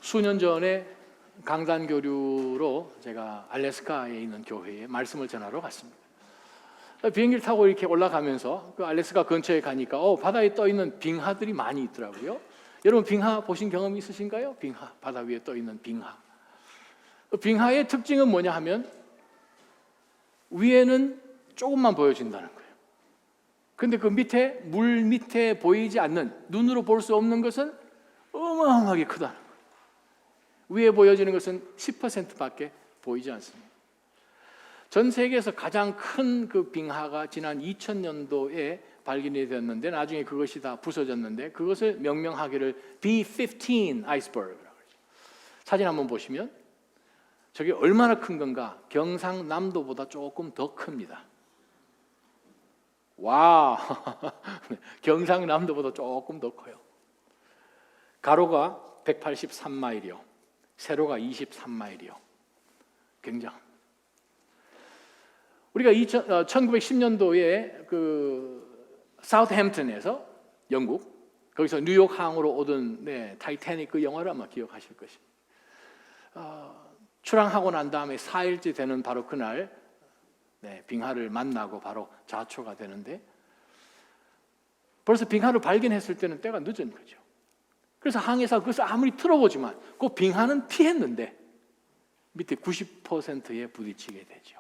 수년 전에 강단 교류로 제가 알래스카에 있는 교회에 말씀을 전하러 갔습니다. 비행기를 타고 이렇게 올라가면서 그 알래스카 근처에 가니까 바다에 떠 있는 빙하들이 많이 있더라고요. 여러분 빙하 보신 경험 있으신가요? 빙하, 바다 위에 떠 있는 빙하. 빙하의 특징은 뭐냐 하면 위에는 조금만 보여진다는 거예요. 근데 그 밑에, 물 밑에 보이지 않는, 눈으로 볼 수 없는 것은 어마어마하게 크다는 거예요. 위에 보여지는 것은 10%밖에 보이지 않습니다. 전 세계에서 가장 큰 그 빙하가 지난 2000년도에 발견이 되었는데 나중에 그것이 다 부서졌는데 그것을 명명하기를 B-15 아이스버그라고 그러죠. 사진 한번 보시면 저게 얼마나 큰 건가? 경상남도보다 조금 더 큽니다. 와, 경상남도보다 조금 더 커요. 가로가 183마일이요. 세로가 23마일이요. 굉장합니다. 우리가 1910년도에 그 사우스햄튼에서 영국, 거기서 뉴욕 항으로 오던 타이타닉 그 영화를 아마 기억하실 것입니다. 출항하고 난 다음에 4일째 되는 바로 그날 빙하를 만나고 바로 자초가 되는데 벌써 빙하를 발견했을 때는 때가 늦은 거죠. 그래서 항해사 그것을 아무리 틀어보지만 그 빙하는 피했는데 밑에 90%에 부딪히게 되죠.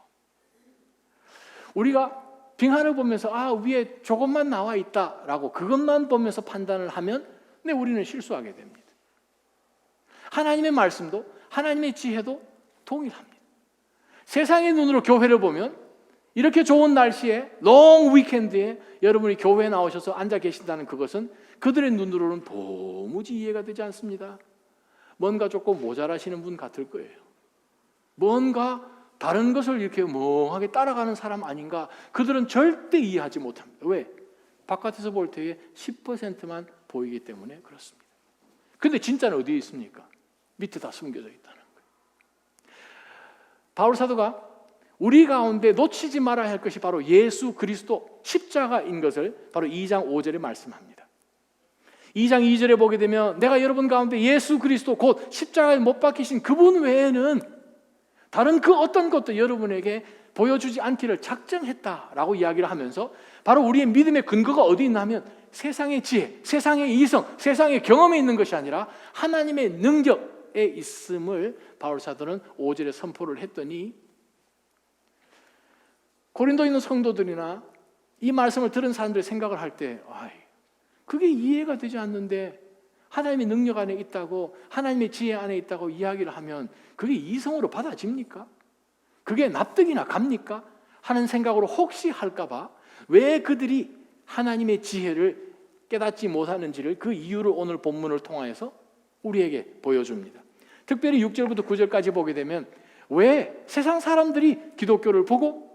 우리가 빙하를 보면서 위에 조금만 나와 있다라고 그것만 보면서 판단을 하면 우리는 실수하게 됩니다. 하나님의 말씀도 하나님의 지혜도 동일합니다. 세상의 눈으로 교회를 보면 이렇게 좋은 날씨에 롱 위켄드에 여러분이 교회에 나오셔서 앉아 계신다는 그것은 그들의 눈으로는 도무지 이해가 되지 않습니다. 뭔가 조금 모자라시는 분 같을 거예요. 뭔가 다른 것을 이렇게 멍하게 따라가는 사람 아닌가? 그들은 절대 이해하지 못합니다. 왜? 바깥에서 볼 때에 10%만 보이기 때문에 그렇습니다. 근데 진짜는 어디에 있습니까? 밑에 다 숨겨져 있다는 거예요. 바울 사도가 우리 가운데 놓치지 말아야 할 것이 바로 예수 그리스도 십자가인 것을 바로 2장 5절에 말씀합니다. 2장 2절에 보게 되면 내가 여러분 가운데 예수 그리스도 곧 십자가에 못 박히신 그분 외에는 다른 그 어떤 것도 여러분에게 보여주지 않기를 작정했다라고 이야기를 하면서 바로 우리의 믿음의 근거가 어디 있나 하면 세상의 지혜, 세상의 이성, 세상의 경험에 있는 것이 아니라 하나님의 능력에 있음을 바울 사도는 5절에 선포를 했더니 고린도에 있는 성도들이나 이 말씀을 들은 사람들의 생각을 할 때 그게 이해가 되지 않는데 하나님의 능력 안에 있다고 하나님의 지혜 안에 있다고 이야기를 하면 그게 이성으로 받아집니까? 그게 납득이나 갑니까? 하는 생각으로 혹시 할까 봐 왜 그들이 하나님의 지혜를 깨닫지 못하는지를 그 이유를 오늘 본문을 통하여서 우리에게 보여줍니다. 특별히 6절부터 9절까지 보게 되면 왜 세상 사람들이 기독교를 보고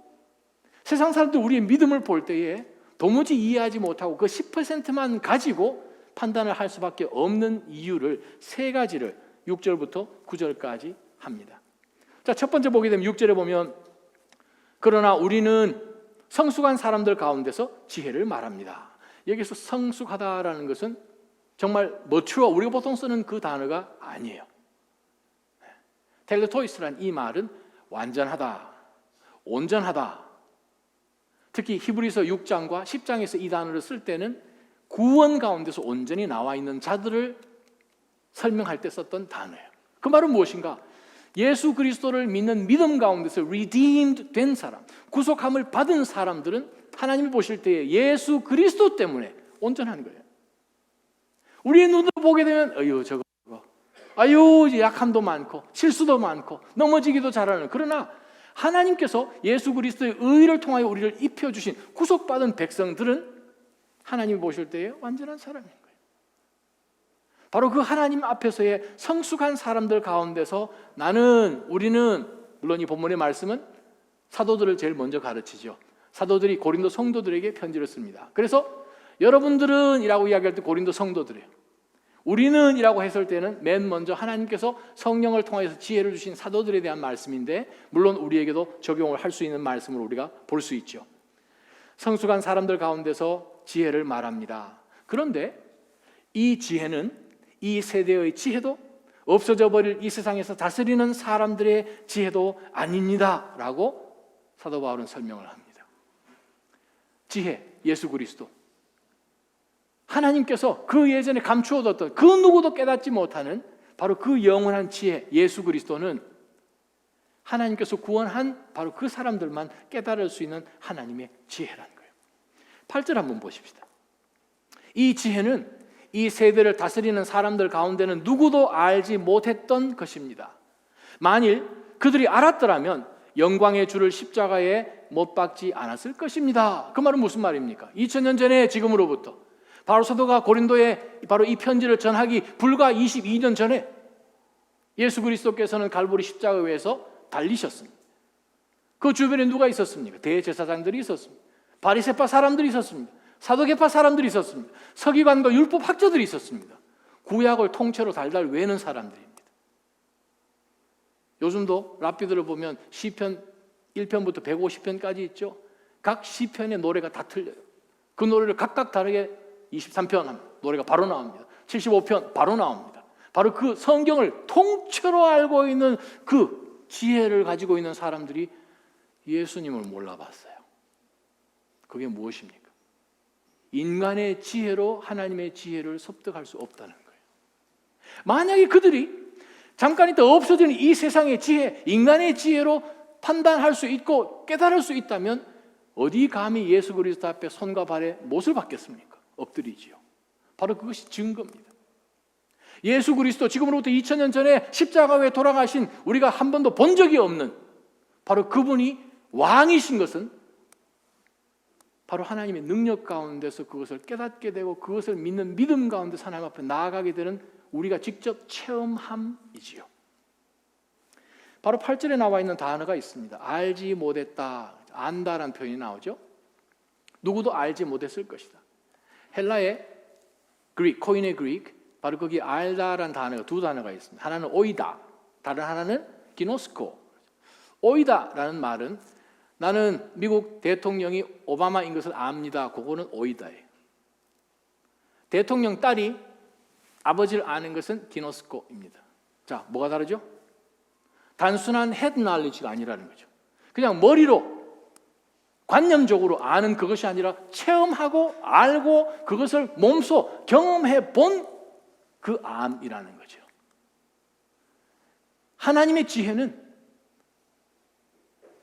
세상 사람들 우리의 믿음을 볼 때에 도무지 이해하지 못하고 그 10%만 가지고 판단을 할 수밖에 없는 이유를 세 가지를 6절부터 9절까지 합니다. 자, 첫 번째 보게 되면 6절에 보면 그러나 우리는 성숙한 사람들 가운데서 지혜를 말합니다. 여기서 성숙하다라는 것은 정말 mature, 우리가 보통 쓰는 그 단어가 아니에요. 텔레토이스란 이 말은 완전하다, 온전하다. 특히 히브리서 6장과 10장에서 이 단어를 쓸 때는 구원 가운데서 온전히 나와 있는 자들을 설명할 때 썼던 단어예요. 그 말은 무엇인가? 예수 그리스도를 믿는 믿음 가운데서 redeemed 된 사람, 구속함을 받은 사람들은 하나님이 보실 때에 예수 그리스도 때문에 온전한 거예요. 우리의 눈으로 보게 되면 저거 약함도 많고 실수도 많고 넘어지기도 잘하는, 그러나 하나님께서 예수 그리스도의 의를 통하여 우리를 입혀주신 구속받은 백성들은 하나님이 보실 때에 완전한 사람인 거예요. 바로 그 하나님 앞에서의 성숙한 사람들 가운데서 우리는 물론 이 본문의 말씀은 사도들을 제일 먼저 가르치죠. 사도들이 고린도 성도들에게 편지를 씁니다. 그래서 여러분들은 이라고 이야기할 때 고린도 성도들이에요. 우리는 이라고 했을 때는 맨 먼저 하나님께서 성령을 통해서 지혜를 주신 사도들에 대한 말씀인데 물론 우리에게도 적용을 할 수 있는 말씀을 우리가 볼 수 있죠. 성숙한 사람들 가운데서 지혜를 말합니다. 그런데 이 지혜는, 이 세대의 지혜도 없어져 버릴 이 세상에서 다스리는 사람들의 지혜도 아닙니다 라고 사도 바울은 설명을 합니다. 지혜, 예수 그리스도, 하나님께서 그 예전에 감추어뒀던 그 누구도 깨닫지 못하는 바로 그 영원한 지혜, 예수 그리스도는 하나님께서 구원한 바로 그 사람들만 깨달을 수 있는 하나님의 지혜라는 거예요. 8절 한번 보십시다. 이 지혜는 이 세대를 다스리는 사람들 가운데는 누구도 알지 못했던 것입니다. 만일 그들이 알았더라면 영광의 주를 십자가에 못 박지 않았을 것입니다. 그 말은 무슨 말입니까? 2000년 전에 지금으로부터 바로 사도가 고린도에 바로 이 편지를 전하기 불과 22년 전에 예수 그리스도께서는 갈보리 십자가 위에서 달리셨습니다. 그 주변에 누가 있었습니까? 대제사장들이 있었습니다. 바리새파 사람들이 있었습니다. 사도계파 사람들이 있었습니다. 서기관과 율법 학자들이 있었습니다. 구약을 통째로 달달 외는 사람들입니다. 요즘도 랍비들을 보면 시편 1편부터 150편까지 있죠. 각 시편의 노래가 다 틀려요. 그 노래를 각각 다르게 23편 노래가 바로 나옵니다. 75편 바로 나옵니다. 바로 그 성경을 통째로 알고 있는 그 지혜를 가지고 있는 사람들이 예수님을 몰라봤어요. 그게 무엇입니까? 인간의 지혜로 하나님의 지혜를 섭득할 수 없다는 거예요. 만약에 그들이 잠깐 있다 없어지는 이 세상의 지혜, 인간의 지혜로 판단할 수 있고 깨달을 수 있다면 어디 감히 예수 그리스도 앞에 손과 발에 못을 박겠습니까? 엎드리지요. 바로 그것이 증거입니다. 예수 그리스도 지금으로부터 2000년 전에 십자가에 돌아가신 우리가 한 번도 본 적이 없는 바로 그분이 왕이신 것은 바로 하나님의 능력 가운데서 그것을 깨닫게 되고 그것을 믿는 믿음 가운데서 하나님 앞에 나아가게 되는 우리가 직접 체험함이지요. 바로 8절에 나와 있는 단어가 있습니다. 알지 못했다, 안다라는 표현이 나오죠. 누구도 알지 못했을 것이다. 헬라의 그릭, 코인의 그릭, 바로 거기 알다라는 단어가 두 단어가 있습니다. 하나는 오이다, 다른 하나는 기노스코. 오이다라는 말은 나는 미국 대통령이 오바마인 것을 압니다. 그거는 오이다예요. 대통령 딸이 아버지를 아는 것은 기노스코입니다. 자, 뭐가 다르죠? 단순한 헤드 날리지가 아니라는 거죠. 그냥 머리로 관념적으로 아는 그것이 아니라 체험하고 알고 그것을 몸소 경험해 본 그 암이라는 거죠. 하나님의 지혜는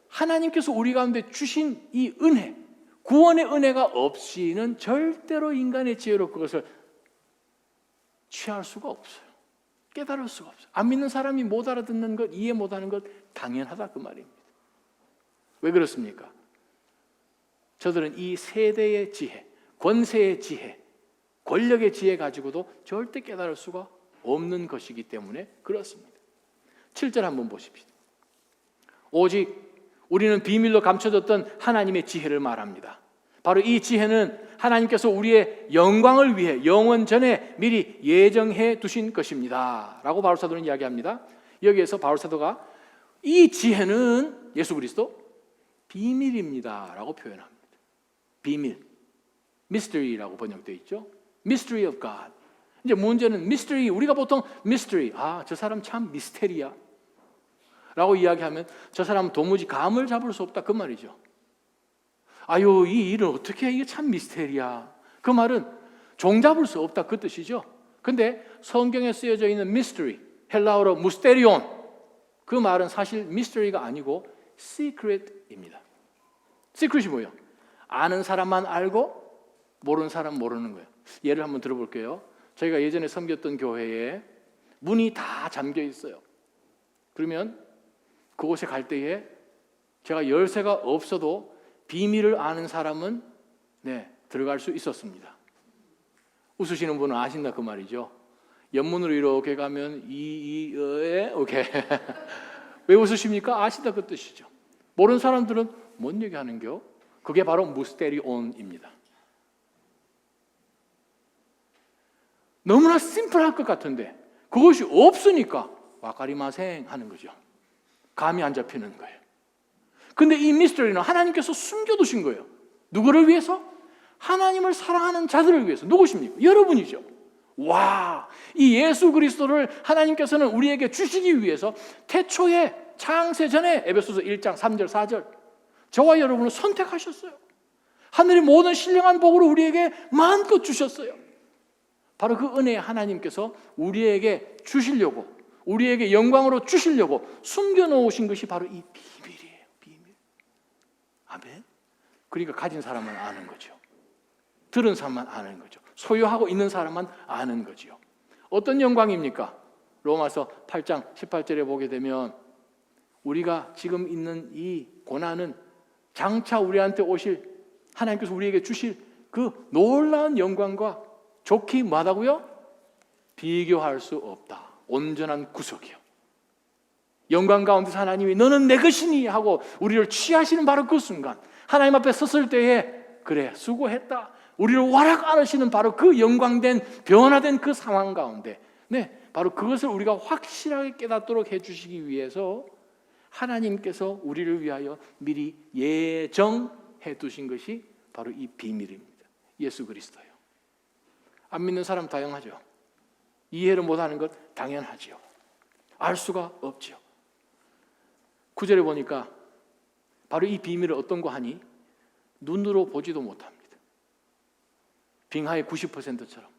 하나님께서 우리 가운데 주신 이 은혜, 구원의 은혜가 없이는 절대로 인간의 지혜로 그것을 취할 수가 없어요. 깨달을 수가 없어요. 안 믿는 사람이 못 알아듣는 것, 이해 못하는 것 당연하다 그 말입니다. 왜 그렇습니까? 저들은 이 세대의 지혜, 권세의 지혜, 권력의 지혜 가지고도 절대 깨달을 수가 없는 것이기 때문에 그렇습니다. 7절 한번 보십시오. 오직 우리는 비밀로 감춰졌던 하나님의 지혜를 말합니다. 바로 이 지혜는 하나님께서 우리의 영광을 위해 영원 전에 미리 예정해 두신 것입니다 라고 바울사도는 이야기합니다. 여기에서 바울사도가 이 지혜는 예수 그리스도 비밀입니다 라고 표현합니다. 비밀, mystery라고 번역되어 있죠. Mystery of God. 이제 문제는 mystery, 우리가 보통 mystery, 저 사람 참 미스테리야 라고 이야기하면 저 사람은 도무지 감을 잡을 수 없다 그 말이죠. 아유, 이 일은 어떻게 해? 이게 참 미스테리야. 그 말은 종잡을 수 없다 그 뜻이죠. 근데 성경에 쓰여져 있는 mystery, 헬라어로 무스테리온, 그 말은 사실 mystery가 아니고 secret입니다. secret이 뭐예요? 아는 사람만 알고 모르는 사람 모르는 거예요. 예를 한번 들어볼게요. 저희가 예전에 섬겼던 교회에 문이 다 잠겨 있어요. 그러면 그곳에 갈 때에 제가 열쇠가 없어도 비밀을 아는 사람은 들어갈 수 있었습니다. 웃으시는 분은 아신다 그 말이죠. 옆문으로 이렇게 가면 오케이. 왜 웃으십니까? 아신다 그 뜻이죠. 모르는 사람들은 뭔 얘기하는겨? 그게 바로 무스테리온입니다. 너무나 심플할 것 같은데 그것이 없으니까 와카리마생 하는 거죠. 감이 안 잡히는 거예요. 근데 이 미스터리는 하나님께서 숨겨두신 거예요. 누구를 위해서? 하나님을 사랑하는 자들을 위해서. 누구십니까? 여러분이죠. 와, 이 예수 그리스도를 하나님께서는 우리에게 주시기 위해서 태초에 창세 전에 에베소서 1장 3절 4절 저와 여러분을 선택하셨어요. 하늘의 모든 신령한 복으로 우리에게 마음껏 주셨어요. 바로 그 은혜에 하나님께서 우리에게 주시려고, 우리에게 영광으로 주시려고 숨겨놓으신 것이 바로 이 비밀이에요. 비밀. 아멘. 그러니까 가진 사람만 아는 거죠. 들은 사람만 아는 거죠. 소유하고 있는 사람만 아는 거죠. 어떤 영광입니까? 로마서 8장 18절에 보게 되면 우리가 지금 있는 이 고난은 장차 우리한테 오실, 하나님께서 우리에게 주실 그 놀라운 영광과 좋기 뭐하다고요? 비교할 수 없다. 온전한 구속이요. 영광 가운데서 하나님이 너는 내 것이니 하고 우리를 취하시는 바로 그 순간, 하나님 앞에 섰을 때에 그래 수고했다, 우리를 와락 안으시는 바로 그 영광된 변화된 그 상황 가운데, 바로 그것을 우리가 확실하게 깨닫도록 해주시기 위해서 하나님께서 우리를 위하여 미리 예정해 두신 것이 바로 이 비밀입니다. 예수 그리스도요. 안 믿는 사람 다양하죠. 이해를 못하는 것 당연하죠. 알 수가 없죠. 9절에 보니까 바로 이 비밀을 어떤 거 하니? 눈으로 보지도 못합니다. 빙하의 90%처럼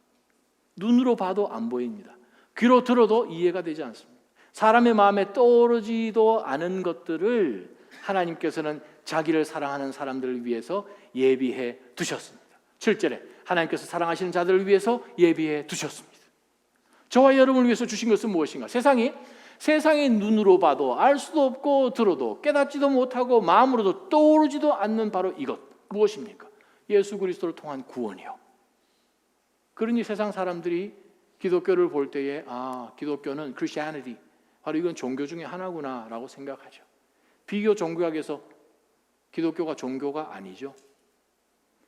눈으로 봐도 안 보입니다. 귀로 들어도 이해가 되지 않습니다. 사람의 마음에 떠오르지도 않은 것들을 하나님께서는 자기를 사랑하는 사람들을 위해서 예비해 두셨습니다. 7절에 하나님께서 사랑하시는 자들을 위해서 예비해 두셨습니다. 저와 여러분을 위해서 주신 것은 무엇인가? 세상의 눈으로 봐도 알 수도 없고 들어도 깨닫지도 못하고 마음으로도 떠오르지도 않는 바로 이것, 무엇입니까? 예수 그리스도를 통한 구원이요. 그러니 세상 사람들이 기독교를 볼 때에 기독교는 Christianity, 바로 이건 종교 중에 하나구나 라고 생각하죠. 비교 종교학에서 기독교가 종교가 아니죠.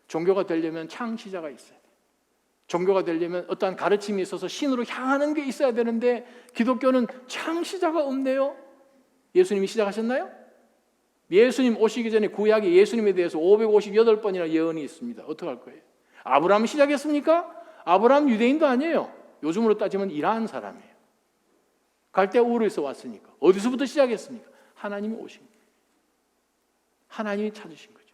종교가 되려면 창시자가 있어야 돼요. 종교가 되려면 어떠한 가르침이 있어서 신으로 향하는 게 있어야 되는데 기독교는 창시자가 없네요. 예수님이 시작하셨나요? 예수님 오시기 전에 구약에 예수님에 대해서 558번이나 예언이 있습니다. 어떻게 할 거예요? 아브라함이 시작했습니까? 아브라함 유대인도 아니에요. 요즘으로 따지면 이란 사람이에요. 갈대 우르에서 왔으니까. 어디서부터 시작했습니까? 하나님이 오신 거예요. 하나님이 찾으신 거죠.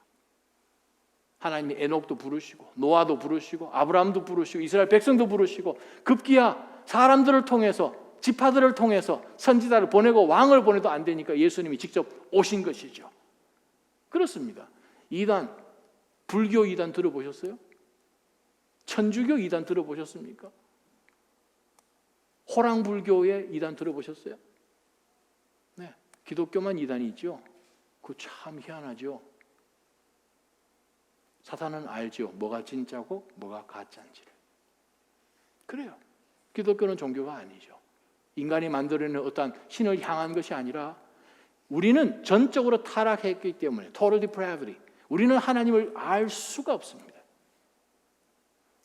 하나님이 에녹도 부르시고 노아도 부르시고 아브라함도 부르시고 이스라엘 백성도 부르시고 급기야 사람들을 통해서 지파들을 통해서 선지자를 보내고 왕을 보내도 안 되니까 예수님이 직접 오신 것이죠. 그렇습니다. 이단, 불교 이단 들어보셨어요? 천주교 이단 들어보셨습니까? 호랑불교의 이단 들어보셨어요? 네, 기독교만 이단이 있죠. 그거 참 희한하죠. 사탄은 알죠. 뭐가 진짜고 뭐가 가짜인지를. 그래요. 기독교는 종교가 아니죠. 인간이 만들어내는 어떤 신을 향한 것이 아니라 우리는 전적으로 타락했기 때문에 total depravity, 우리는 하나님을 알 수가 없습니다.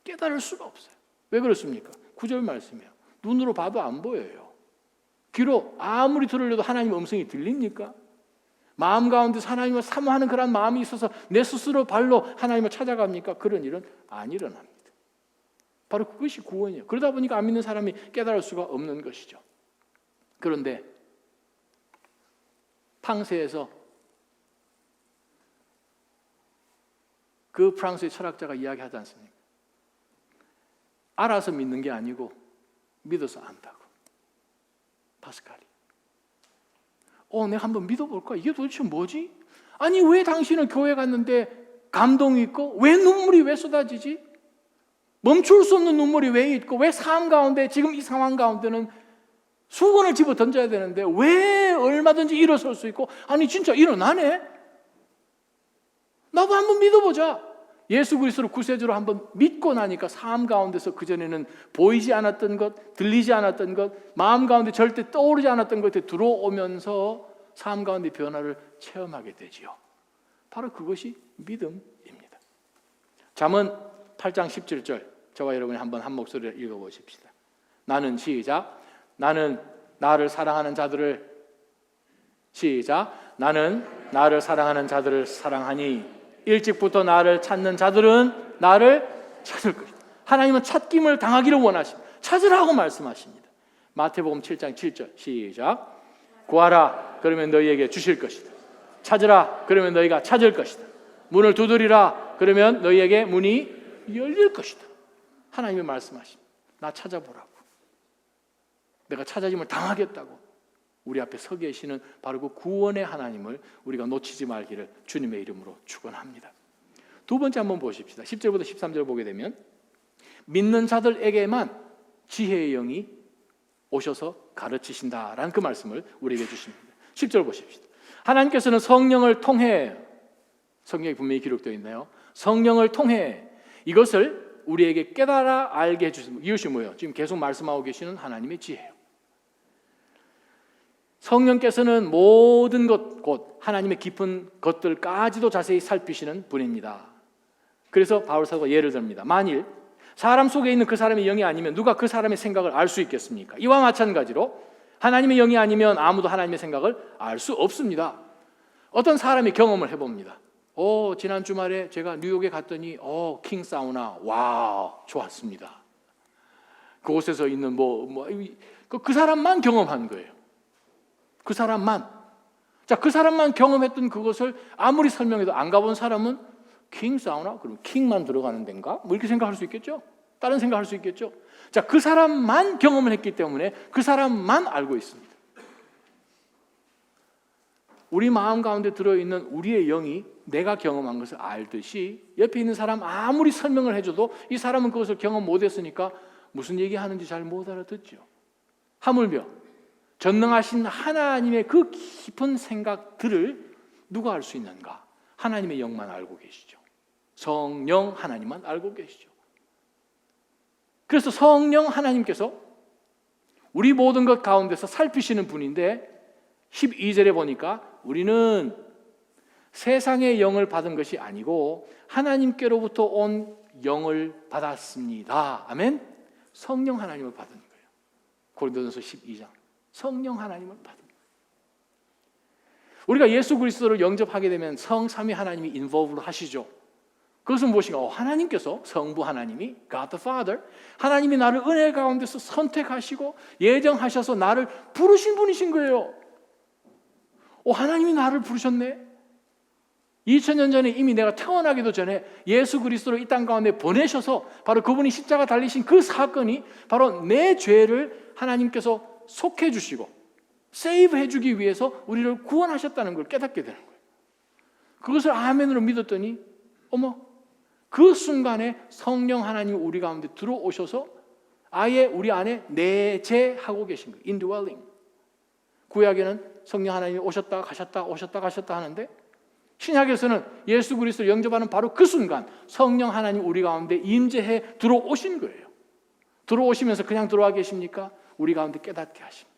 깨달을 수가 없어요. 왜 그렇습니까? 9절 말씀이에요. 눈으로 봐도 안 보여요. 귀로 아무리 들으려도 하나님의 음성이 들립니까? 마음 가운데서 하나님을 사모하는 그런 마음이 있어서 내 스스로 발로 하나님을 찾아갑니까? 그런 일은 안 일어납니다. 바로 그것이 구원이에요. 그러다 보니까 안 믿는 사람이 깨달을 수가 없는 것이죠. 그런데 탕세에서 그 프랑스의 철학자가 이야기하지 않습니까? 알아서 믿는 게 아니고 믿어서 안다고. 파스칼이. 내가 한번 믿어볼까? 이게 도대체 뭐지? 아니 왜 당신은 교회 갔는데 감동이 있고 왜 눈물이 왜 쏟아지지? 멈출 수 없는 눈물이 왜 있고 왜 삶 가운데 지금 이 상황 가운데는 수건을 집어 던져야 되는데 왜 얼마든지 일어설 수 있고 아니 진짜 일어나네? 나도 한번 믿어보자. 예수 그리스도를 구세주로 한번 믿고 나니까 삶 가운데서 그전에는 보이지 않았던 것, 들리지 않았던 것, 마음 가운데 절대 떠오르지 않았던 것들이 들어오면서 삶 가운데 변화를 체험하게 되지요. 바로 그것이 믿음입니다. 잠언 8장 17절 저와 여러분이 한번 한 목소리를 읽어보십시다. 나는 시작. 나는 나를 사랑하는 자들을 시작. 나는 나를 사랑하는 자들을 사랑하니 일찍부터 나를 찾는 자들은 나를 찾을 것이다. 하나님은 찾김을 당하기를 원하십니다. 찾으라고 말씀하십니다. 마태복음 7장 7절 시작. 구하라 그러면 너희에게 주실 것이다. 찾으라 그러면 너희가 찾을 것이다. 문을 두드리라 그러면 너희에게 문이 열릴 것이다. 하나님이 말씀하십니다. 나 찾아보라고. 내가 찾아짐을 당하겠다고 우리 앞에 서 계시는 바로 그 구원의 하나님을 우리가 놓치지 말기를 주님의 이름으로 축원합니다. 두 번째 한번 보십시다. 10절부터 13절 보게 되면 믿는 자들에게만 지혜의 영이 오셔서 가르치신다라는 그 말씀을 우리에게 주십니다. 10절 보십시다. 하나님께서는 성령을 통해, 성경에 분명히 기록되어 있나요? 성령을 통해 이것을 우리에게 깨달아 알게 해주신 이것이 뭐예요? 지금 계속 말씀하고 계시는 하나님의 지혜예요. 성령께서는 모든 것, 곧 하나님의 깊은 것들까지도 자세히 살피시는 분입니다. 그래서 바울 사도가 예를 듭니다. 만일 사람 속에 있는 그 사람의 영이 아니면 누가 그 사람의 생각을 알 수 있겠습니까? 이와 마찬가지로 하나님의 영이 아니면 아무도 하나님의 생각을 알 수 없습니다. 어떤 사람이 경험을 해봅니다. 지난 주말에 제가 뉴욕에 갔더니 킹 사우나, 와우, 좋았습니다. 그곳에서 있는 그 사람만 경험한 거예요. 그 사람만. 자, 그 사람만 경험했던 그것을 아무리 설명해도 안 가본 사람은 킹 사우나? 그럼 킹만 들어가는 데인가? 이렇게 생각할 수 있겠죠? 다른 생각할 수 있겠죠? 자, 그 사람만 경험을 했기 때문에 그 사람만 알고 있습니다. 우리 마음 가운데 들어있는 우리의 영이 내가 경험한 것을 알듯이 옆에 있는 사람 아무리 설명을 해줘도 이 사람은 그것을 경험 못했으니까 무슨 얘기하는지 잘 못 알아듣죠. 하물며 전능하신 하나님의 그 깊은 생각들을 누가 알 수 있는가? 하나님의 영만 알고 계시죠. 성령 하나님만 알고 계시죠. 그래서 성령 하나님께서 우리 모든 것 가운데서 살피시는 분인데 12절에 보니까 우리는 세상의 영을 받은 것이 아니고 하나님께로부터 온 영을 받았습니다. 아멘? 성령 하나님을 받은 거예요. 고린도전서 12장. 성령 하나님을 받은 거예요. 우리가 예수 그리스도를 영접하게 되면 성삼위 하나님이 인볼브를 하시죠. 그것은 무엇인가? 하나님께서, 성부 하나님이, God the Father, 하나님이 나를 은혜 가운데서 선택하시고 예정하셔서 나를 부르신 분이신 거예요. 하나님이 나를 부르셨네. 2000년 전에 이미 내가 태어나기도 전에 예수 그리스도를 이 땅 가운데 보내셔서 바로 그분이 십자가 달리신 그 사건이 바로 내 죄를 하나님께서 속해 주시고 세이브 해주기 위해서 우리를 구원하셨다는 걸 깨닫게 되는 거예요. 그것을 아멘으로 믿었더니 그 순간에 성령 하나님이 우리 가운데 들어오셔서 아예 우리 안에 내재하고 계신 거예요. indwelling. 구약에는 성령 하나님이 오셨다 가셨다 오셨다 가셨다 하는데 신약에서는 예수 그리스도를 영접하는 바로 그 순간 성령 하나님 우리 가운데 임재해 들어오신 거예요. 들어오시면서 그냥 들어와 계십니까? 우리 가운데 깨닫게 하십니다.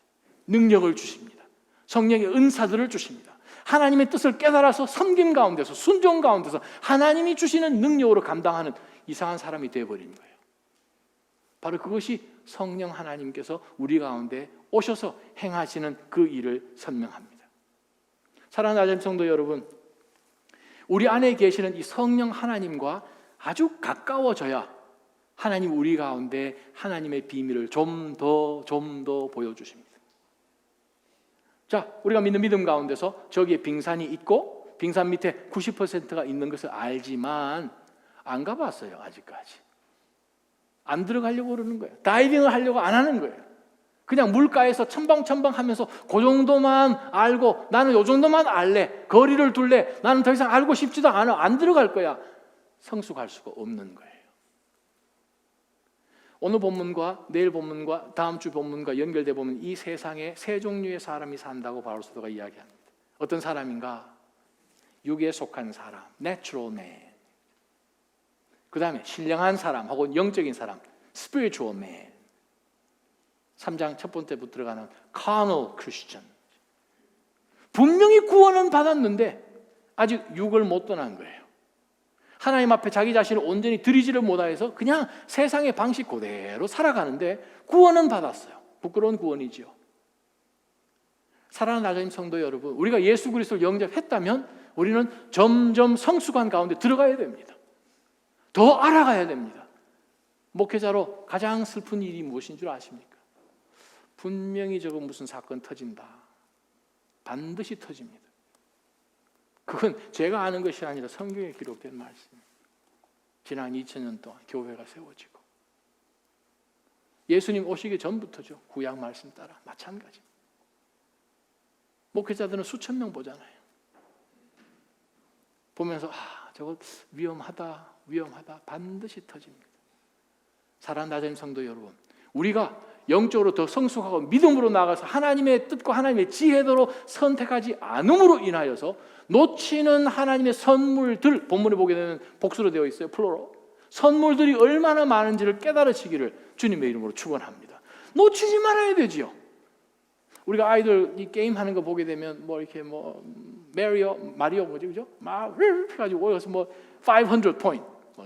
능력을 주십니다. 성령의 은사들을 주십니다. 하나님의 뜻을 깨달아서 섬김 가운데서 순종 가운데서 하나님이 주시는 능력으로 감당하는 이상한 사람이 되어버린 거예요. 바로 그것이 성령 하나님께서 우리 가운데 오셔서 행하시는 그 일을 설명합니다. 사랑하는 아점 성도 여러분, 우리 안에 계시는 이 성령 하나님과 아주 가까워져야 하나님 우리 가운데 하나님의 비밀을 좀 더 보여주십니다. 자, 우리가 믿는 믿음 가운데서 저기에 빙산이 있고 빙산 밑에 90%가 있는 것을 알지만 안 가봤어요. 아직까지 안 들어가려고 그러는 거예요. 다이빙을 하려고 안 하는 거예요. 그냥 물가에서 첨벙첨벙 하면서 그 정도만 알고 나는 요 정도만 알래, 거리를 둘래, 나는 더 이상 알고 싶지도 않아, 안 들어갈 거야. 성숙할 수가 없는 거예요. 오늘 본문과 내일 본문과 다음 주 본문과 연결돼 보면 이 세상에 세 종류의 사람이 산다고 바울 사도가 이야기합니다. 어떤 사람인가? 육에 속한 사람, natural man. 그 다음에 신령한 사람 혹은 영적인 사람, spiritual man. 3장 첫 번째부터 들어가는 carnal Christian. 분명히 구원은 받았는데 아직 육을 못 떠난 거예요. 하나님 앞에 자기 자신을 온전히 드리지를 못해서 그냥 세상의 방식 그대로 살아가는데 구원은 받았어요. 부끄러운 구원이지요. 사랑하는 하나님 성도 여러분, 우리가 예수 그리스도를 영접했다면 우리는 점점 성숙한 가운데 들어가야 됩니다. 더 알아가야 됩니다. 목회자로 가장 슬픈 일이 무엇인 줄 아십니까? 분명히 저거 무슨 사건 터진다. 반드시 터집니다. 그건 제가 아는 것이 아니라 성경에 기록된 말씀입니다. 지난 2000년 동안 교회가 세워지고 예수님 오시기 전부터죠. 구약 말씀 따라 마찬가지. 목회자들은 수천 명 보잖아요. 보면서 저거 위험하다 반드시 터집니다. 사랑하는 나자님 성도 여러분, 우리가 영적으로 더 성숙하고 믿음으로 나아가서 하나님의 뜻과 하나님의 지혜대로 선택하지 않음으로 인하여서 놓치는 하나님의 선물들, 본문에 보게 되면 복수로 되어 있어요. 플로로. 선물들이 얼마나 많은지를 깨달으시기를 주님의 이름으로 축원합니다. 놓치지 말아야 되지요. 우리가 아이들 이 게임 하는 거 보게 되면 이렇게 마리오 뭐지, 그죠? 막 해가지고 여기서 500 포인트,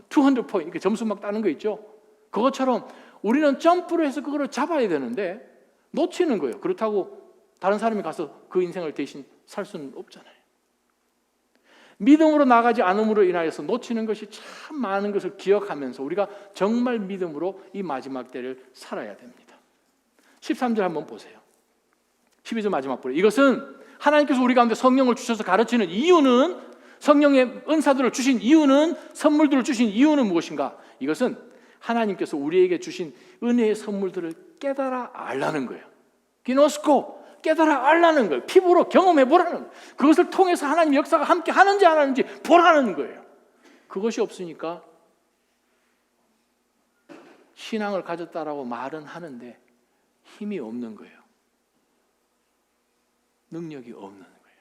200 포인트 이렇게 점수 막 따는 거 있죠. 그것처럼 우리는 점프를 해서 그거를 잡아야 되는데 놓치는 거예요. 그렇다고 다른 사람이 가서 그 인생을 대신 살 수는 없잖아요. 믿음으로 나가지 않음으로 인하여서 놓치는 것이 참 많은 것을 기억하면서 우리가 정말 믿음으로 이 마지막 때를 살아야 됩니다. 13절 한번 보세요. 12절 마지막 부분. 이것은 하나님께서 우리 가운데 성령을 주셔서 가르치는 이유는, 성령의 은사들을 주신 이유는, 선물들을 주신 이유는 무엇인가? 이것은 하나님께서 우리에게 주신 은혜의 선물들을 깨달아 알라는 거예요. 기노스코, 깨달아 알라는 거예요. 피부로 경험해 보라는 거예요. 그것을 통해서 하나님의 역사가 함께 하는지 안 하는지 보라는 거예요. 그것이 없으니까 신앙을 가졌다라고 말은 하는데 힘이 없는 거예요. 능력이 없는 거예요.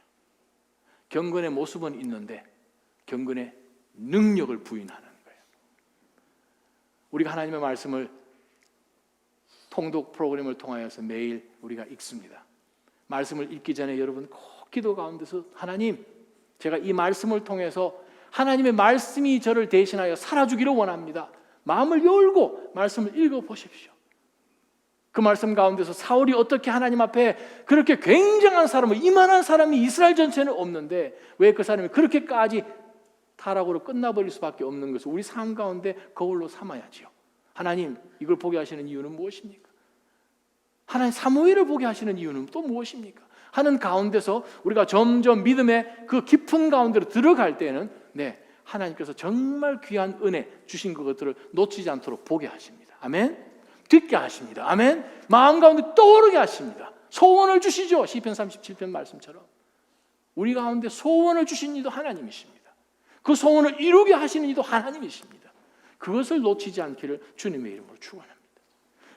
경건의 모습은 있는데 경건의 능력을 부인하는 거예요. 우리가 하나님의 말씀을 통독 프로그램을 통하여서 매일 우리가 읽습니다. 말씀을 읽기 전에 여러분 꼭 기도 가운데서 하나님, 제가 이 말씀을 통해서 하나님의 말씀이 저를 대신하여 살아주기를 원합니다. 마음을 열고 말씀을 읽어보십시오. 그 말씀 가운데서 사울이 어떻게 하나님 앞에 그렇게 굉장한 사람을, 이만한 사람이 이스라엘 전체는 없는데 왜 그 사람이 그렇게까지 타락으로 끝나버릴 수밖에 없는 것을 우리 삶 가운데 거울로 삼아야지요. 하나님, 이걸 보게 하시는 이유는 무엇입니까? 하나님, 사무엘을 보게 하시는 이유는 또 무엇입니까? 하는 가운데서 우리가 점점 믿음의 그 깊은 가운데로 들어갈 때는 하나님께서 정말 귀한 은혜 주신 그것들을 놓치지 않도록 보게 하십니다. 아멘. 듣게 하십니다. 아멘. 마음 가운데 떠오르게 하십니다. 소원을 주시죠. 시편 37편 말씀처럼 우리 가운데 소원을 주신 이도 하나님이십니다. 그 소원을 이루게 하시는 이도 하나님이십니다. 그것을 놓치지 않기를 주님의 이름으로 축원합니다.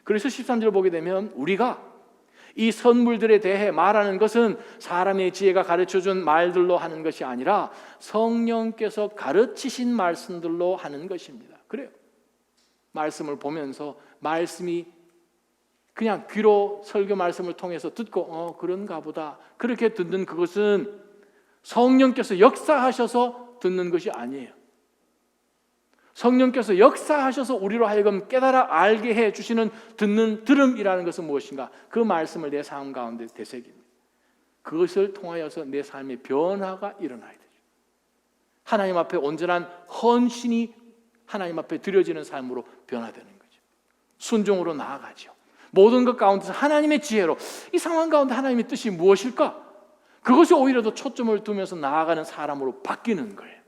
그래서 13절 보게 되면 우리가 이 선물들에 대해 말하는 것은 사람의 지혜가 가르쳐준 말들로 하는 것이 아니라 성령께서 가르치신 말씀들로 하는 것입니다. 그래요. 말씀을 보면서 말씀이 그냥 귀로 설교 말씀을 통해서 듣고 그런가 보다 그렇게 듣는 그것은 성령께서 역사하셔서 듣는 것이 아니에요. 성령께서 역사하셔서 우리로 하여금 깨달아 알게 해주시는 듣는 들음이라는 것은 무엇인가? 그 말씀을 내 삶 가운데 되새깁니다. 그것을 통하여서 내 삶의 변화가 일어나야 되죠. 하나님 앞에 온전한 헌신이 하나님 앞에 드려지는 삶으로 변화되는 거죠. 순종으로 나아가죠. 모든 것 가운데서 하나님의 지혜로 이 상황 가운데 하나님의 뜻이 무엇일까? 그것이 오히려 더 초점을 두면서 나아가는 사람으로 바뀌는 거예요.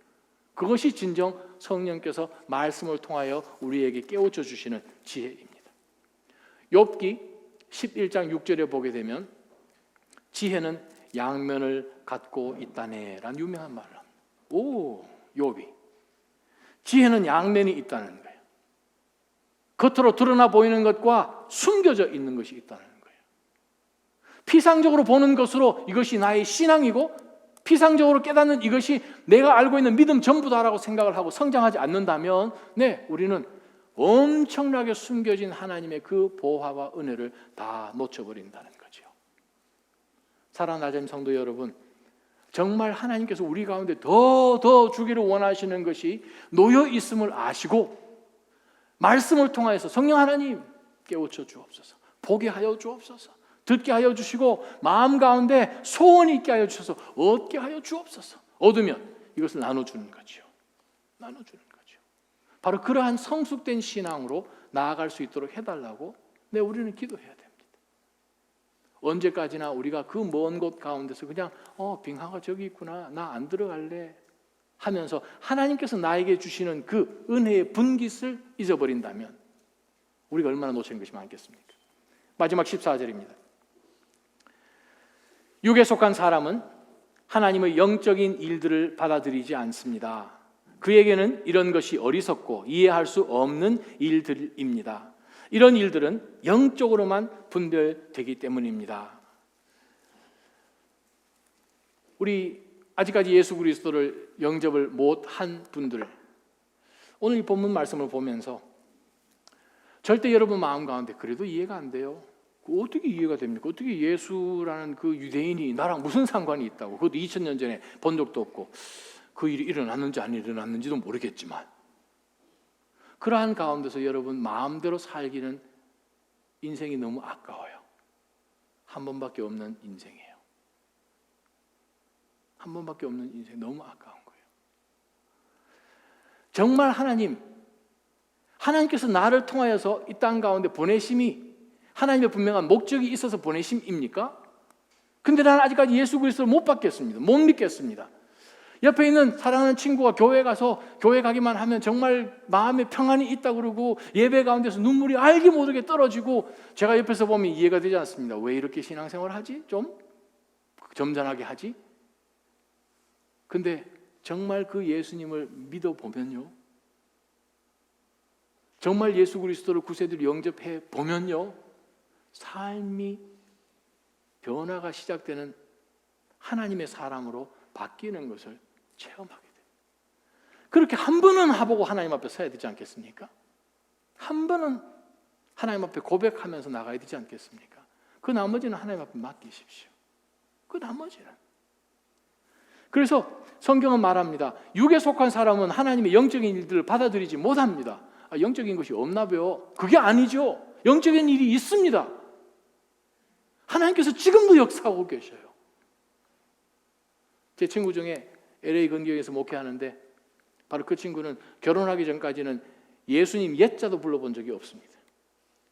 그것이 진정 성령께서 말씀을 통하여 우리에게 깨우쳐 주시는 지혜입니다. 욥기 11장 6절에 보게 되면 지혜는 양면을 갖고 있다네 라는 유명한 말을 합니다. 욥이 지혜는 양면이 있다는 거예요. 겉으로 드러나 보이는 것과 숨겨져 있는 것이 있다는 거예요. 피상적으로 보는 것으로 이것이 나의 신앙이고 피상적으로 깨닫는 이것이 내가 알고 있는 믿음 전부다라고 생각을 하고 성장하지 않는다면 우리는 엄청나게 숨겨진 하나님의 그 보화와 은혜를 다 놓쳐버린다는 거죠. 사랑하는 나자님 성도 여러분, 정말 하나님께서 우리 가운데 더 주기를 원하시는 것이 놓여 있음을 아시고 말씀을 통하여서 성령 하나님 깨우쳐 주옵소서, 보게 하여 주옵소서, 듣게 하여 주시고 마음 가운데 소원이 있게 하여 주셔서 얻게 하여 주옵소서. 얻으면 이것을 나눠주는 거죠. 나눠주는 거죠. 바로 그러한 성숙된 신앙으로 나아갈 수 있도록 해달라고 우리는 기도해야 됩니다. 언제까지나 우리가 그 먼 곳 가운데서 그냥 빙하가 저기 있구나, 나 안 들어갈래 하면서 하나님께서 나에게 주시는 그 은혜의 분깃을 잊어버린다면 우리가 얼마나 놓치는 것이 많겠습니까? 마지막 14절입니다. 육에 속한 사람은 하나님의 영적인 일들을 받아들이지 않습니다. 그에게는 이런 것이 어리석고 이해할 수 없는 일들입니다. 이런 일들은 영적으로만 분별되기 때문입니다. 우리 아직까지 예수 그리스도를 영접을 못한 분들, 오늘 이 본문 말씀을 보면서 절대 여러분 마음 가운데 그래도 이해가 안 돼요. 어떻게 이해가 됩니까? 어떻게 예수라는 그 유대인이 나랑 무슨 상관이 있다고, 그것도 2000년 전에 본 적도 없고 그 일이 일어났는지 안 일어났는지도 모르겠지만, 그러한 가운데서 여러분 마음대로 살기는 인생이 너무 아까워요. 한 번밖에 없는 인생이에요. 한 번밖에 없는 인생, 너무 아까운 거예요. 정말 하나님께서 나를 통하여서 이 땅 가운데 보내심이 하나님의 분명한 목적이 있어서 보내심입니까? 근데 나는 아직까지 예수 그리스도를 못 받겠습니다. 못 믿겠습니다. 옆에 있는 사랑하는 친구가 교회 가서 교회 가기만 하면 정말 마음에 평안이 있다고 그러고 예배 가운데서 눈물이 알게 모르게 떨어지고, 제가 옆에서 보면 이해가 되지 않습니다. 왜 이렇게 신앙생활 하지? 좀 점잖하게 하지? 근데 정말 그 예수님을 믿어보면요, 정말 예수 그리스도를 구세주로 영접해 보면요, 삶이 변화가 시작되는 하나님의 사람으로 바뀌는 것을 체험하게 돼요. 그렇게 한 번은 하보고 하나님 앞에 서야 되지 않겠습니까? 한 번은 하나님 앞에 고백하면서 나가야 되지 않겠습니까? 그 나머지는 하나님 앞에 맡기십시오. 그 나머지는. 그래서 성경은 말합니다. 육에 속한 사람은 하나님의 영적인 일들을 받아들이지 못합니다. 영적인 것이 없나 봐요. 그게 아니죠. 영적인 일이 있습니다. 하나님께서 지금도 역사하고 계셔요. 제 친구 중에 LA 근교에서 목회하는데, 바로 그 친구는 결혼하기 전까지는 예수님 옛자도 불러본 적이 없습니다.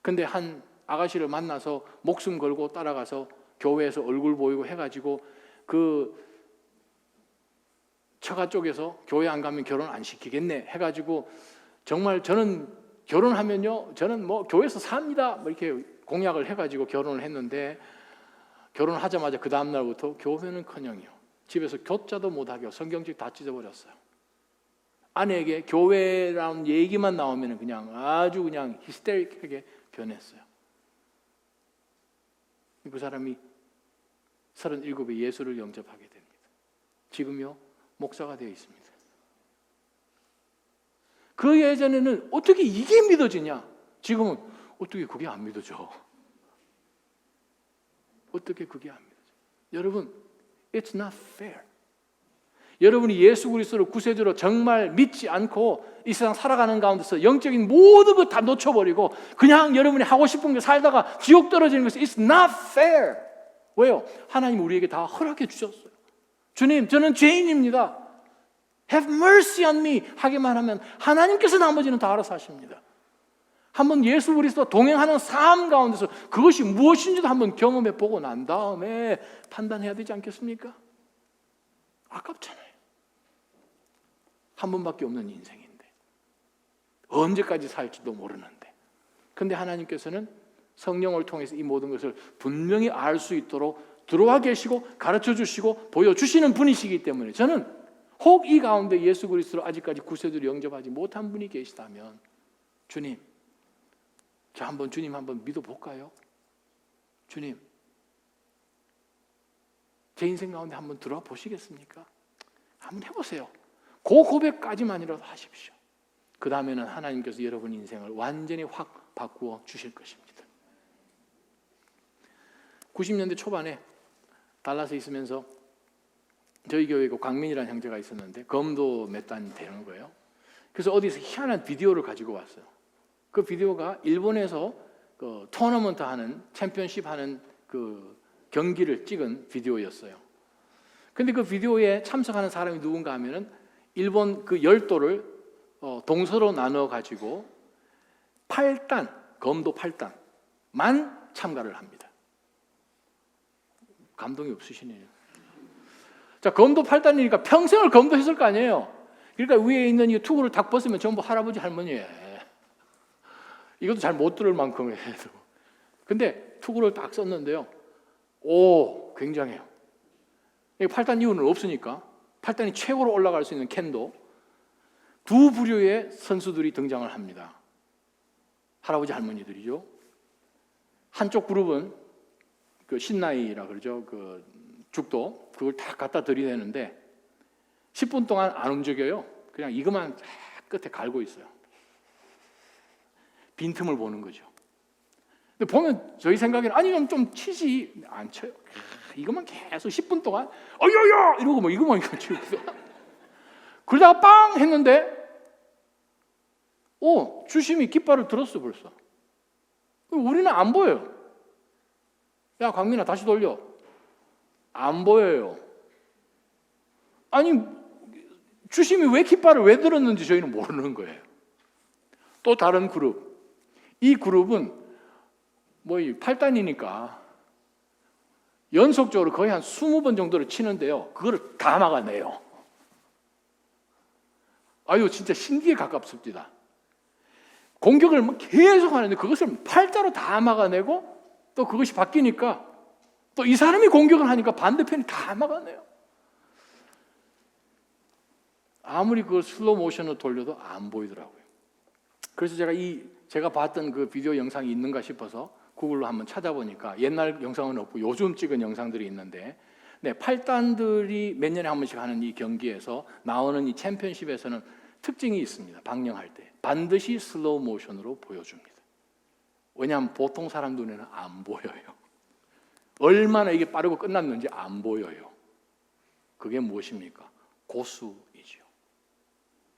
근데 한 아가씨를 만나서 목숨 걸고 따라가서 교회에서 얼굴 보이고 해가지고 그 처가 쪽에서 교회 안 가면 결혼 안 시키겠네 해가지고, 정말 저는 결혼하면요, 저는 뭐 교회에서 삽니다 이렇게 공약을 해가지고 결혼을 했는데, 결혼하자마자 그 다음날부터 교회는커녕요, 집에서 교자도 못하게 성경책 다 찢어버렸어요. 아내에게 교회라는 얘기만 나오면 그냥 아주 그냥 히스테릭하게 변했어요. 그 사람이 37에 예수를 영접하게 됩니다. 지금요 목사가 되어 있습니다. 그 예전에는 어떻게 이게 믿어지냐? 지금은 어떻게 그게 안 믿어져? 어떻게 그게 안 믿어져? 여러분, it's not fair. 여러분이 예수 그리스도를 구세주로 정말 믿지 않고 이 세상 살아가는 가운데서 영적인 모든 것 다 놓쳐버리고 그냥 여러분이 하고 싶은 게 살다가 지옥 떨어지는 것은 it's not fair. 왜요? 하나님 우리에게 다 허락해 주셨어요. 주님, 저는 죄인입니다. Have mercy on me 하기만 하면 하나님께서 나머지는 다 알아서 하십니다. 한번 예수 그리스도와 동행하는 삶 가운데서 그것이 무엇인지도 한번 경험해 보고 난 다음에 판단해야 되지 않겠습니까? 아깝잖아요. 한 번밖에 없는 인생인데 언제까지 살지도 모르는데, 근데 하나님께서는 성령을 통해서 이 모든 것을 분명히 알 수 있도록 들어와 계시고 가르쳐 주시고 보여주시는 분이시기 때문에, 저는 혹 이 가운데 예수 그리스도를 아직까지 구세주로 영접하지 못한 분이 계시다면, 주님, 저 한번 주님 한번 믿어볼까요? 주님, 제 인생 가운데 한번 들어와 보시겠습니까? 한번 해보세요. 그 고백까지만이라도 하십시오. 그 다음에는 하나님께서 여러분 인생을 완전히 확 바꾸어 주실 것입니다. 90년대 초반에 달라스에 있으면서 저희 교회에 광민이라는 형제가 있었는데 검도 몇 단 되는 거예요. 그래서 어디서 희한한 비디오를 가지고 왔어요. 그 비디오가 일본에서 그 토너먼트 하는, 챔피언십 하는 그 경기를 찍은 비디오였어요. 근데 그 비디오에 참석하는 사람이 누군가 하면은 일본 그 열도를 동서로 나눠 가지고 8단, 검도 8단만 참가를 합니다. 감동이 없으시네요. 자, 검도 8단이니까 평생을 검도했을 거 아니에요. 그러니까 위에 있는 이 투구를 딱 벗으면 전부 할아버지 할머니예요. 이것도 잘 못 들을 만큼 해도. 근데 투구를 딱 썼는데요. 오, 굉장해요. 8단 이유는 없으니까 8단이 최고로 올라갈 수 있는 캔도 두 부류의 선수들이 등장을 합니다. 할아버지 할머니들이죠. 한쪽 그룹은 그 신나이라 그러죠. 그 죽도 그걸 다 갖다 들이대는데 10분 동안 안 움직여요. 그냥 이것만 끝에 갈고 있어요. 빈틈을 보는 거죠. 근데 보면 저희 생각에는 아니 좀 치지 안 쳐요. 이것만 계속 10분 동안 어여여 이러고 뭐 이것만 치고 그러다가 빵 했는데 주심이 깃발을 들었어 벌써. 우리는 안 보여요. 야 강민아 다시 돌려. 안 보여요. 아니 주심이 왜 깃발을 왜 들었는지 저희는 모르는 거예요. 또 다른 그룹. 이 그룹은 뭐 8단이니까 연속적으로 거의 한 20번 정도를 치는데요. 그거를 다 막아내요. 아유 진짜 신기에 가깝습니다. 공격을 뭐 계속 하는데 그것을 8자로 다 막아내고 또 그것이 바뀌니까 또 이 사람이 공격을 하니까 반대편이 다 막아내요. 아무리 그걸 슬로우 모션으로 돌려도 안 보이더라고요. 그래서 제가 봤던 그 비디오 영상이 있는가 싶어서 구글로 한번 찾아보니까 옛날 영상은 없고 요즘 찍은 영상들이 있는데 8단들이 몇 년에 한 번씩 하는 이 경기에서 나오는 이 챔피언십에서는 특징이 있습니다. 방영할 때 반드시 슬로우 모션으로 보여줍니다. 왜냐하면 보통 사람 눈에는 안 보여요. 얼마나 이게 빠르고 끝났는지 안 보여요. 그게 무엇입니까? 고수이죠.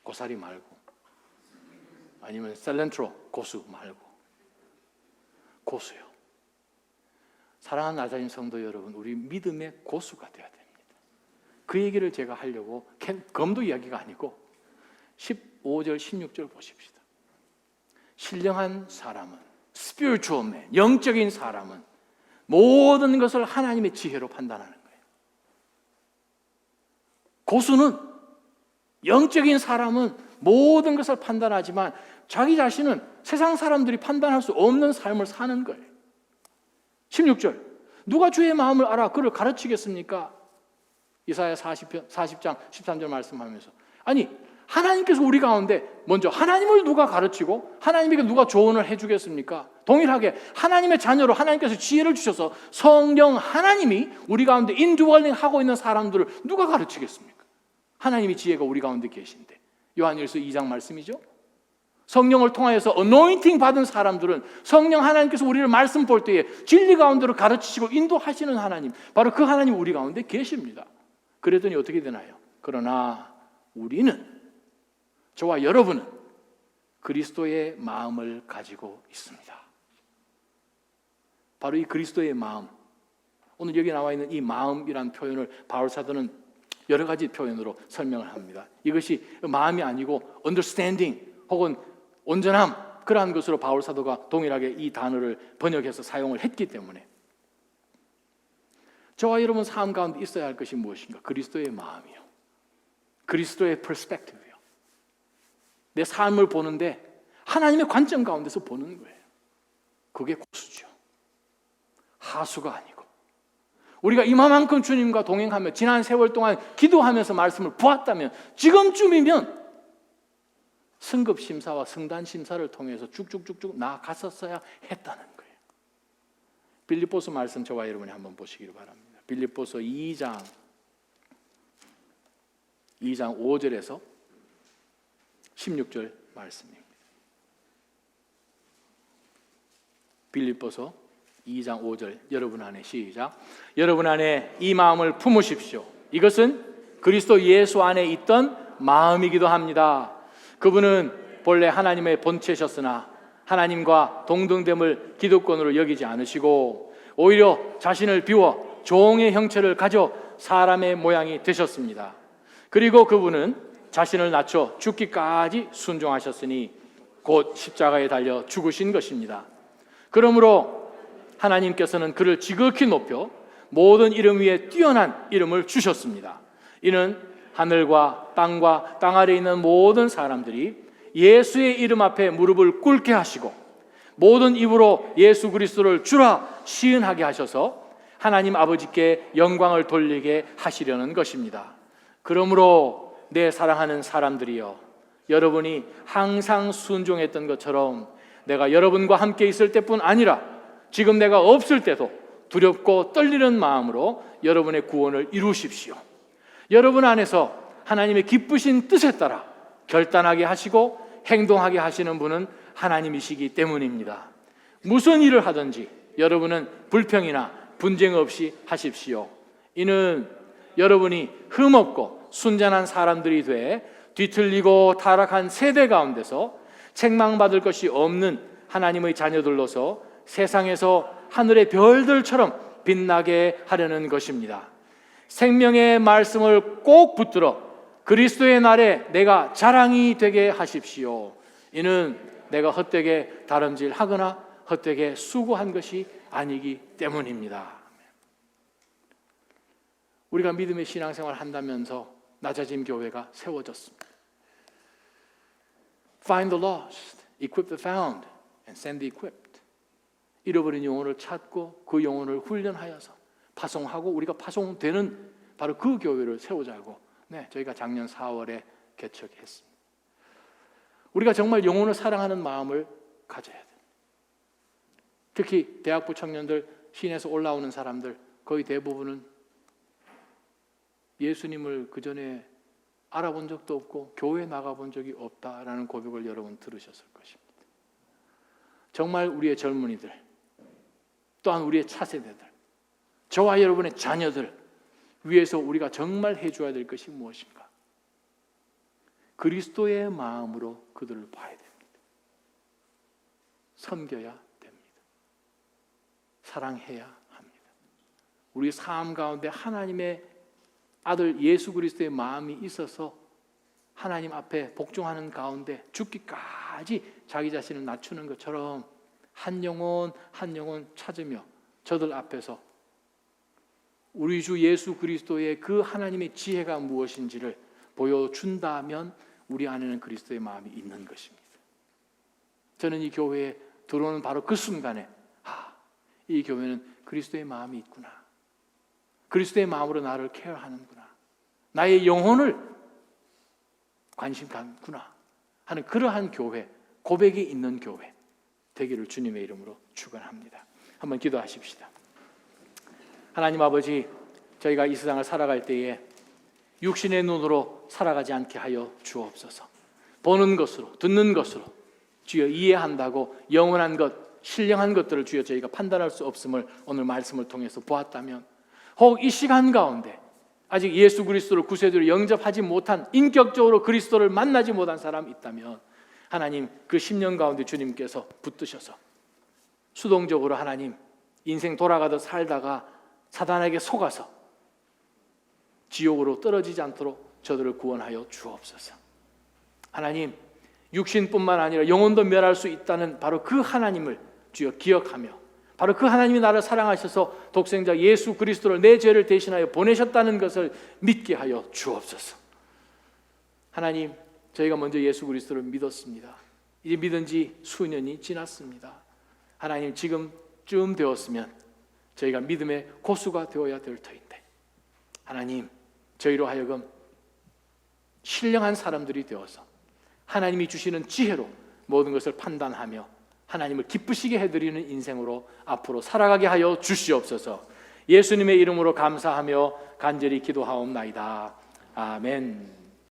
고사리 말고 아니면 셀렌트로 고수 말고 고수요. 사랑하는 나자인 성도 여러분, 우리 믿음의 고수가 되어야 됩니다. 그 얘기를 제가 하려고 검도 이야기가 아니고 15절 16절 보십시다. 신령한 사람은 spiritual man, 영적인 사람은 모든 것을 하나님의 지혜로 판단하는 거예요. 고수는 영적인 사람은 모든 것을 판단하지만 자기 자신은 세상 사람들이 판단할 수 없는 삶을 사는 거예요. 16절 누가 주의 마음을 알아 그를 가르치겠습니까? 이사야 40장 13절 말씀하면서 아니 하나님께서 우리 가운데 먼저 하나님을 누가 가르치고 하나님에게 누가 조언을 해주겠습니까? 동일하게 하나님의 자녀로 하나님께서 지혜를 주셔서 성령 하나님이 우리 가운데 인드월링 하고 있는 사람들을 누가 가르치겠습니까? 하나님이 지혜가 우리 가운데 계신데 요한일서 2장 말씀이죠. 성령을 통하여서 어노인팅 받은 사람들은 성령 하나님께서 우리를 말씀 볼 때에 진리 가운데로 가르치시고 인도하시는 하나님, 바로 그 하나님 우리 가운데 계십니다. 그랬더니 어떻게 되나요? 그러나 우리는, 저와 여러분은 그리스도의 마음을 가지고 있습니다. 바로 이 그리스도의 마음, 오늘 여기 나와 있는 이 마음이라는 표현을 바울 사도는 여러 가지 표현으로 설명을 합니다. 이것이 마음이 아니고 understanding 혹은 온전함, 그러한 것으로 바울 사도가 동일하게 이 단어를 번역해서 사용을 했기 때문에 저와 여러분 삶 가운데 있어야 할 것이 무엇인가? 그리스도의 마음이요, 그리스도의 perspective요. 내 삶을 보는데 하나님의 관점 가운데서 보는 거예요. 그게 고수죠. 하수가 아니고 우리가 이만큼 주님과 동행하며 지난 세월 동안 기도하면서 말씀을 보았다면 지금쯤이면 승급심사와 승단심사를 통해서 쭉쭉쭉쭉 나아갔었어야 했다는 거예요. 빌립보서 말씀 저와 여러분이 한번 보시기를 바랍니다. 빌립보서 2장 5절에서 16절 말씀입니다. 빌립보서 2장 5절 여러분 안에 시작. 여러분 안에 이 마음을 품으십시오. 이것은 그리스도 예수 안에 있던 마음이기도 합니다. 그분은 본래 하나님의 본체셨으나 하나님과 동등됨을 기득권으로 여기지 않으시고 오히려 자신을 비워 종의 형체를 가져 사람의 모양이 되셨습니다. 그리고 그분은 자신을 낮춰 죽기까지 순종하셨으니 곧 십자가에 달려 죽으신 것입니다. 그러므로 하나님께서는 그를 지극히 높여 모든 이름 위에 뛰어난 이름을 주셨습니다. 이는 하늘과 땅과 땅 아래에 있는 모든 사람들이 예수의 이름 앞에 무릎을 꿇게 하시고 모든 입으로 예수 그리스도를 주라 시인하게 하셔서 하나님 아버지께 영광을 돌리게 하시려는 것입니다. 그러므로 내 사랑하는 사람들이여, 여러분이 항상 순종했던 것처럼 내가 여러분과 함께 있을 때뿐 아니라 지금 내가 없을 때도 두렵고 떨리는 마음으로 여러분의 구원을 이루십시오. 여러분 안에서 하나님의 기쁘신 뜻에 따라 결단하게 하시고 행동하게 하시는 분은 하나님이시기 때문입니다. 무슨 일을 하든지 여러분은 불평이나 분쟁 없이 하십시오. 이는 여러분이 흠없고 순전한 사람들이 돼 뒤틀리고 타락한 세대 가운데서 책망받을 것이 없는 하나님의 자녀들로서 세상에서 하늘의 별들처럼 빛나게 하려는 것입니다. 생명의 말씀을 꼭 붙들어 그리스도의 날에 내가 자랑이 되게 하십시오. 이는 내가 헛되게 다름질하거나 헛되게 수고한 것이 아니기 때문입니다. 우리가 믿음의 신앙생활을 한다면서 낮아짐 교회가 세워졌습니다. Find the lost, equip the found, and send the equipped. 잃어버린 영혼을 찾고 그 영혼을 훈련하여서 파송하고 우리가 파송되는 바로 그 교회를 세우자고 저희가 작년 4월에 개척했습니다. 우리가 정말 영혼을 사랑하는 마음을 가져야 돼요. 특히 대학부 청년들, 시내에서 올라오는 사람들 거의 대부분은 예수님을 그전에 알아본 적도 없고 교회 나가본 적이 없다라는 고백을 여러분 들으셨을 것입니다. 정말 우리의 젊은이들, 또한 우리의 차세대들, 저와 여러분의 자녀들 위해서 우리가 정말 해줘야 될 것이 무엇인가? 그리스도의 마음으로 그들을 봐야 됩니다. 섬겨야 됩니다. 사랑해야 합니다. 우리 삶 가운데 하나님의 아들 예수 그리스도의 마음이 있어서 하나님 앞에 복종하는 가운데 죽기까지 자기 자신을 낮추는 것처럼 한 영혼 한 영혼 찾으며 저들 앞에서 우리 주 예수 그리스도의 그 하나님의 지혜가 무엇인지를 보여준다면 우리 안에는 그리스도의 마음이 있는 것입니다. 저는 이 교회에 들어오는 바로 그 순간에 이 교회는 그리스도의 마음이 있구나. 그리스도의 마음으로 나를 케어하는구나. 나의 영혼을 관심 갖구나 하는 그러한 교회, 고백이 있는 교회 되기를 주님의 이름으로 축원합니다. 한번 기도하십시다. 하나님 아버지, 저희가 이 세상을 살아갈 때에 육신의 눈으로 살아가지 않게 하여 주옵소서. 보는 것으로, 듣는 것으로 주여 이해한다고 영원한 것, 신령한 것들을 주여 저희가 판단할 수 없음을 오늘 말씀을 통해서 보았다면, 혹 이 시간 가운데 아직 예수 그리스도를 구세주로 영접하지 못한, 인격적으로 그리스도를 만나지 못한 사람이 있다면 하나님 그 10년 가운데 주님께서 붙드셔서 수동적으로 하나님 인생 돌아가듯 살다가 사단에게 속아서 지옥으로 떨어지지 않도록 저들을 구원하여 주옵소서. 하나님, 육신뿐만 아니라 영혼도 멸할 수 있다는 바로 그 하나님을 주여 기억하며, 바로 그 하나님이 나를 사랑하셔서 독생자 예수 그리스도를 내 죄를 대신하여 보내셨다는 것을 믿게 하여 주옵소서. 하나님, 저희가 먼저 예수 그리스도를 믿었습니다. 이제 믿은 지 수년이 지났습니다. 하나님, 지금쯤 되었으면 저희가 믿음의 고수가 되어야 될 터인데, 하나님, 저희로 하여금 신령한 사람들이 되어서 하나님이 주시는 지혜로 모든 것을 판단하며 하나님을 기쁘시게 해드리는 인생으로 앞으로 살아가게 하여 주시옵소서. 예수님의 이름으로 감사하며 간절히 기도하옵나이다. 아멘.